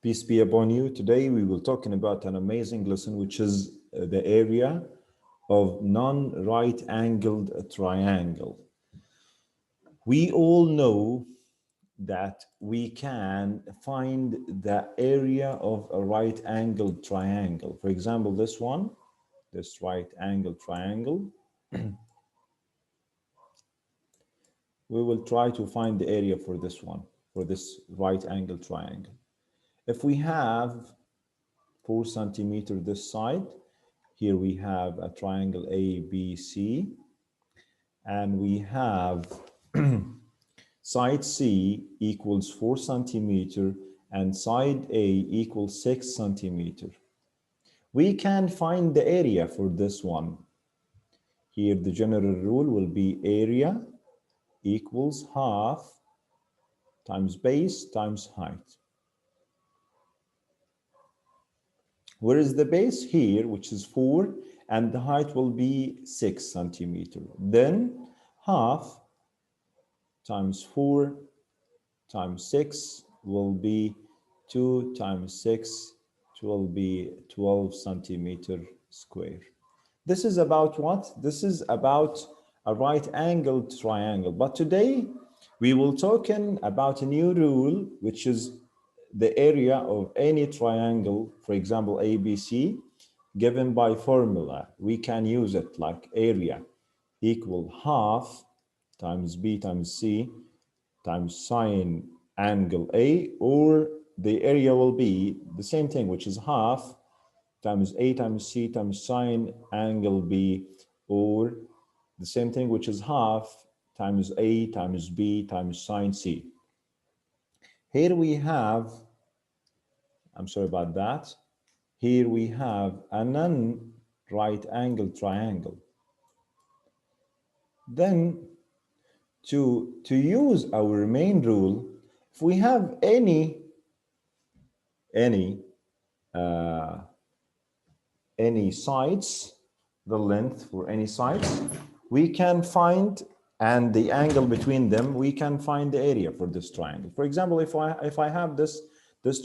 Peace be upon you. Today we will talking about an amazing lesson, which is the area of non-right angled triangle. We all know that we can find the area of a right angled triangle. For example, this one, this right angled triangle. We will try to find the area for this one, for this right angled triangle. If we have 4 centimeter this side, here we have a triangle ABC, and we have side C equals 4 centimeter and side A equals 6 centimeter. We can find the area for this one. Here the general rule will be area equals half times base times height. Where is the base? Here, which is 4, and the height will be 6 centimeter. Then half times 4 times 6 will be 2 times 6 will be 12 centimeter square. This is about what? This is about a right angled triangle. But today we will talking about a new rule, which is the area of any triangle, for example, ABC, given by formula. We can use it like area equal half times B times C times sine angle A, or the area will be the same thing, which is half times A times C times sine angle B, or the same thing, which is half times A times B times sine C. Here we have, I'm sorry about that. Here we have a non-right angle triangle. Then to use our main rule, if we have any sides, the length for any sides, we can find, and the angle between them, we can find the area for this triangle. For example, if I have this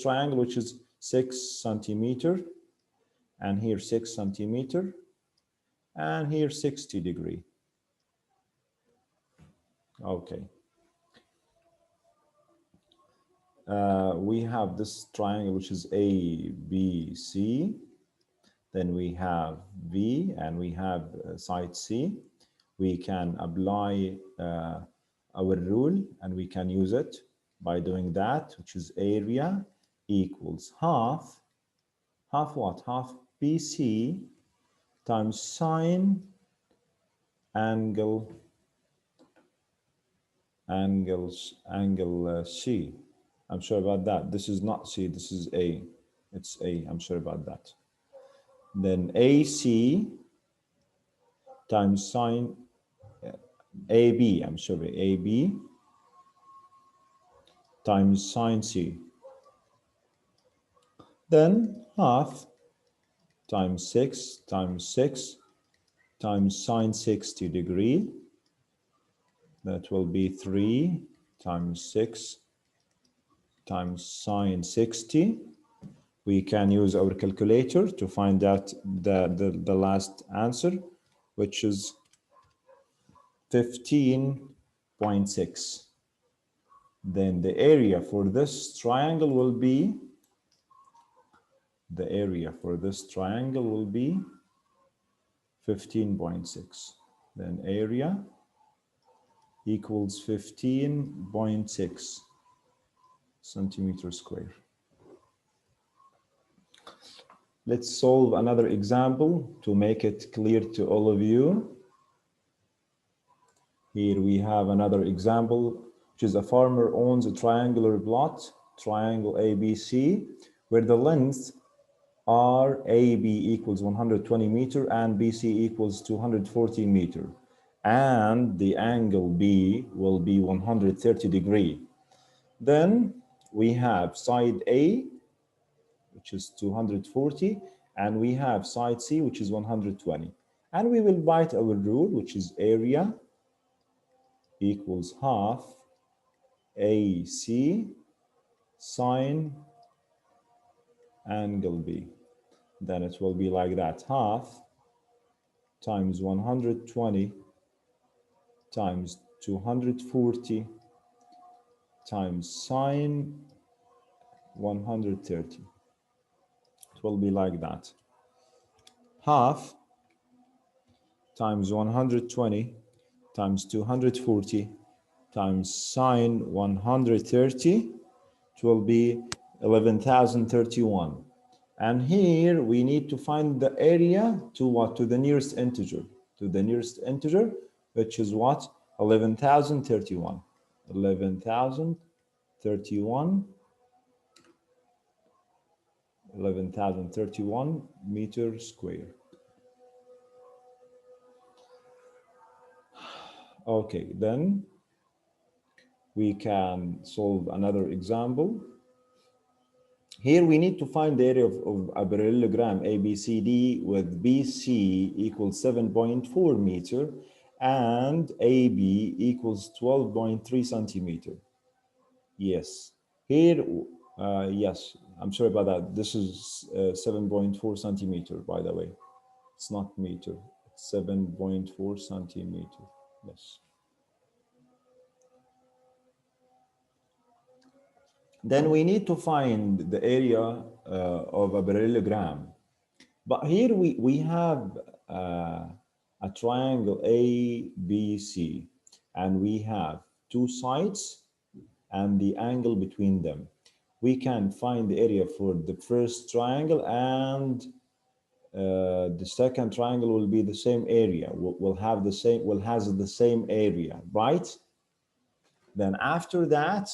triangle, which is 6 centimeter, and here 6 centimeter, and here 60 degree. Okay. We have this triangle, which is ABC. Then we have V, and we have side C. We can apply our rule, and we can use it by doing that, which is area equals half what? Half BC times sine angle C. I'm sorry about that. This is not C, this is A. It's A. I'm sorry about that. Then AC times sine AB. I'm sorry, AB times sine C. Then half times 6 times 6 times sine 60 degree. That will be 3 times 6 times sine 60. We can use our calculator to find out the last answer, which is 15.6. Then the area for this triangle will be, the area for this triangle will be 15.6. Then area equals 15.6 centimeter square. Let's solve another example to make it clear to all of you. Here we have another example, which is a farmer owns a triangular plot, triangle ABC, where the length RAB equals 120 meter and BC equals 240 meter. And the angle B will be 130 degree. Then we have side A, which is 240, and we have side C, which is 120. And we will bite our rule, which is area equals half AC sine angle B. Then it will be like that. Half times 120 times 240 times sine 130. It will be like that. Half times 120 times 240 times sine 130, it will be 11,031. And here we need to find the area to what? To the nearest integer. To the nearest integer, which is what? 11,031. 11,031. 11,031 meters square. Okay, then we can solve another example. Here we need to find the area of a parallelogram ABCD with BC equals 7.4 meter and AB equals 12.3 centimeter. Yes, here, yes, I'm sorry about that. This is 7.4 centimeter, by the way. It's not meter, it's 7.4 centimeter, yes. Then we need to find the area of a parallelogram. But here we have a triangle ABC, and we have two sides and the angle between them. We can find the area for the first triangle, and the second triangle will be the same area. Will have the same, will has the same area, right? Then after that,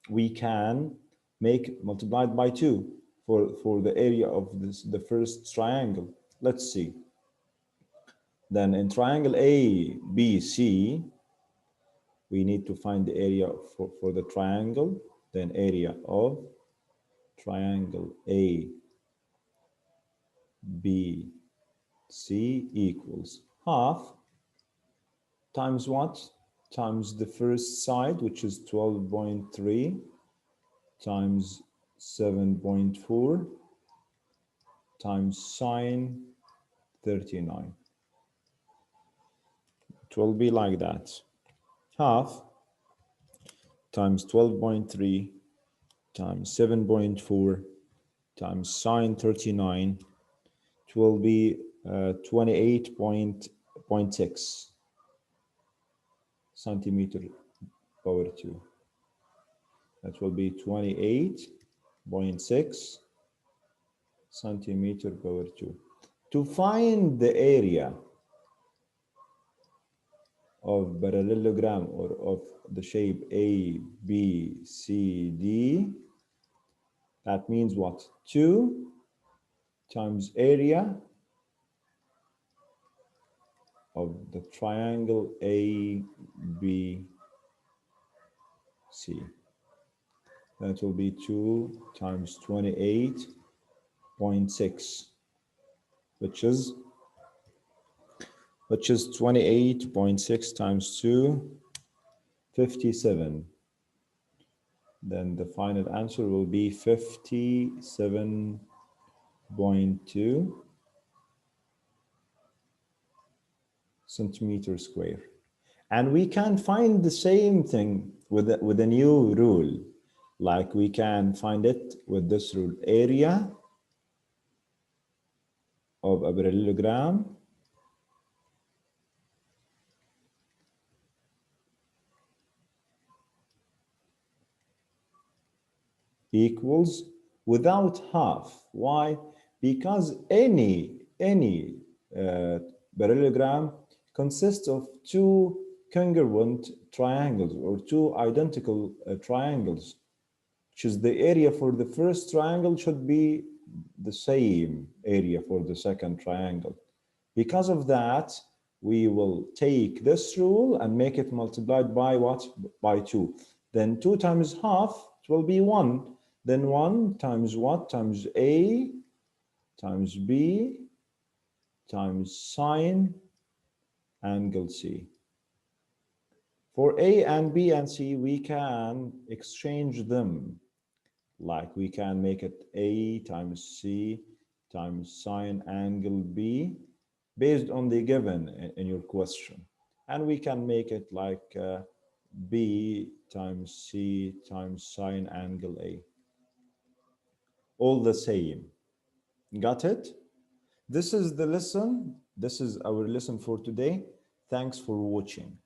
we can make multiplied by 2 for the area of this, the first triangle. Let's see. Then in triangle ABC, we need to find the area for the triangle. Then area of triangle ABC equals half times what? Times the first side, which is 12.3, times 7.4 times sine 39. It will be like that. Half times 12.3 times 7.4 times sine 39. It will be 28.6 centimeter power 2. That will be 28.6 centimeter power 2. To find the area of parallelogram or of the shape A, B, C, D, that means what? 2 times area of the triangle A, B, C. That will be 2 times 28.6, which is 28.6 times 2, 57. Then the final answer will be 57.2 centimeter square. And we can find the same thing with a new rule. Like we can find it with this rule. Area of a parallelogram equals without half. Why? Because any parallelogram consists of two congruent triangles or two identical triangles, which is the area for the first triangle should be the same area for the second triangle. Because of that, we will take this rule and make it multiplied by what? By 2. Then 2 times half, it will be 1. Then 1 times what? Times A times B times sine angle C. For A and B and C, we can exchange them. Like we can make it A times C times sine angle B based on the given in your question. And we can make it like B times C times sine angle A. All the same. Got it? This is the lesson. This is our lesson for today. Thanks for watching.